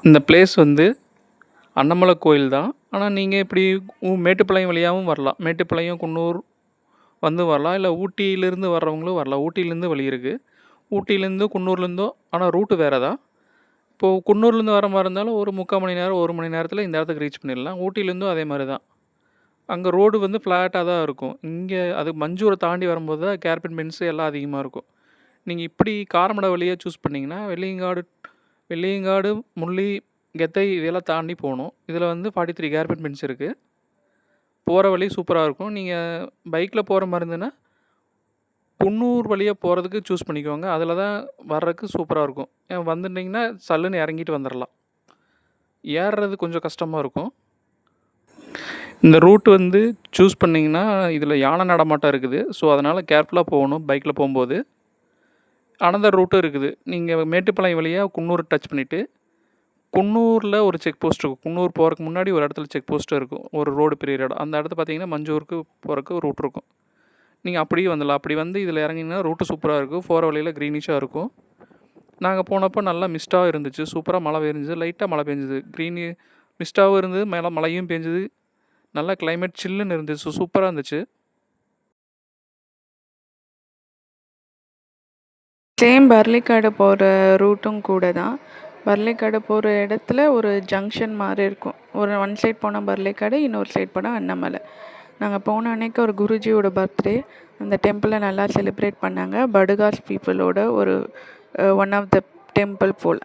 இந்த பிளேஸ் வந்து அண்ணாமலை கோயில் தான். ஆனால் நீங்கள் இப்படி மேட்டுப்பாளையம் வழியாகவும் வரலாம். மேட்டுப்பாளையம், குன்னூர் வந்து வரலாம். இல்லை ஊட்டியிலேருந்து வர்றவங்களும் வரலாம். ஊட்டியிலேருந்து வழி இருக்குது. ஊட்டியிலேருந்தோ குன்னூர்லேருந்தோ, ஆனால் ரூட்டு வேறு தான். இப்போது குன்னூர்லேருந்து வர மாதிரி இருந்தாலும் ஒரு 3/4 மணி நேரம் 1 மணி நேரத்தில் இந்த இடத்துக்கு ரீச் பண்ணிடலாம். ஊட்டியிலேருந்தும் அதே மாதிரி தான். அங்கே ரோடு வந்து ஃப்ளாட்டாக தான் இருக்கும். இங்கே அது மஞ்சூரை தாண்டி வரும்போது தான் கேர்பின் பென்ஸு எல்லாம் அதிகமாக இருக்கும். நீங்கள் இப்படி காரமடை வழியாக சூஸ் பண்ணிங்கன்னா வெள்ளியங்காடு, முள்ளி, கெத்தை இதெல்லாம் தாண்டி போகணும். இதில் வந்து 43 கேர்பின் பென்ஸ் இருக்குது. போகிற வழி சூப்பராக இருக்கும். நீங்கள் பைக்கில் போகிற மாதிரி இருந்ததுன்னா குன்னூர் வழியாக போகிறதுக்கு சூஸ் பண்ணிக்கோங்க. அதில் தான் வர்றதுக்கு சூப்பராக இருக்கும். வந்துட்டிங்கன்னா சல்லுன்னு இறங்கிட்டு வந்துடலாம். ஏறுறது கொஞ்சம் கஷ்டமாக இருக்கும். இந்த ரூட் வந்து சூஸ் பண்ணிங்கன்னா இதில் யானை நடமாட்டம் இருக்குது. ஸோ அதனால் கேர்ஃபுல்லாக போகணும் பைக்கில் போகும்போது. அனதர் ரூட்டும் இருக்குது. நீங்கள் மேட்டுப்பாளையம் வழியாக குன்னூர் டச் பண்ணிவிட்டு குன்னூரில் ஒரு செக் போஸ்ட் இருக்கும். குன்னூர் போகிறதுக்கு முன்னாடி ஒரு இடத்துல செக் போஸ்ட்டு இருக்கும். ஒரு ரோடு பெரிய இடம். அந்த இடத்த பார்த்தீங்கன்னா மஞ்சூருக்கு போகிறக்கு ஒரு ரூட் இருக்கும். நீங்கள் அப்படியே வந்துடலாம். அப்படி வந்து இதில் இறங்கிங்கன்னா ரூட்டு சூப்பராக இருக்கும். போகிற வழியில் க்ரீனிஷாக இருக்கும். நாங்கள் போனப்போ நல்லா மிஸ்ட்டாக இருந்துச்சு. சூப்பராக மழை பெஞ்சுது. லைட்டாக மழை பெஞ்சுது. மிஸ்ட்டாகவும் இருந்தது. மழையும் பெஞ்சுது. நல்லா கிளைமேட் சில்லுன்னு இருந்துச்சு. சூப்பராக இருந்துச்சு. சேம் பர்லிக்காடு போகிற ரூட்டும் கூட தான். பர்லிக்காடு போகிற இடத்துல ஒரு ஜங்ஷன் மாதிரி இருக்கும். ஒன் சைட் போனால் பர்லிக்காடு, இன்னொரு சைட் போனால் அண்ணாமலை. நாங்கள் போன அன்னைக்கு ஒரு குருஜியோட பர்த்டே. அந்த டெம்பிளை நல்லா செலிப்ரேட் பண்ணாங்க. படுகாஸ் பீப்புளோட ஒரு one of the temple pole.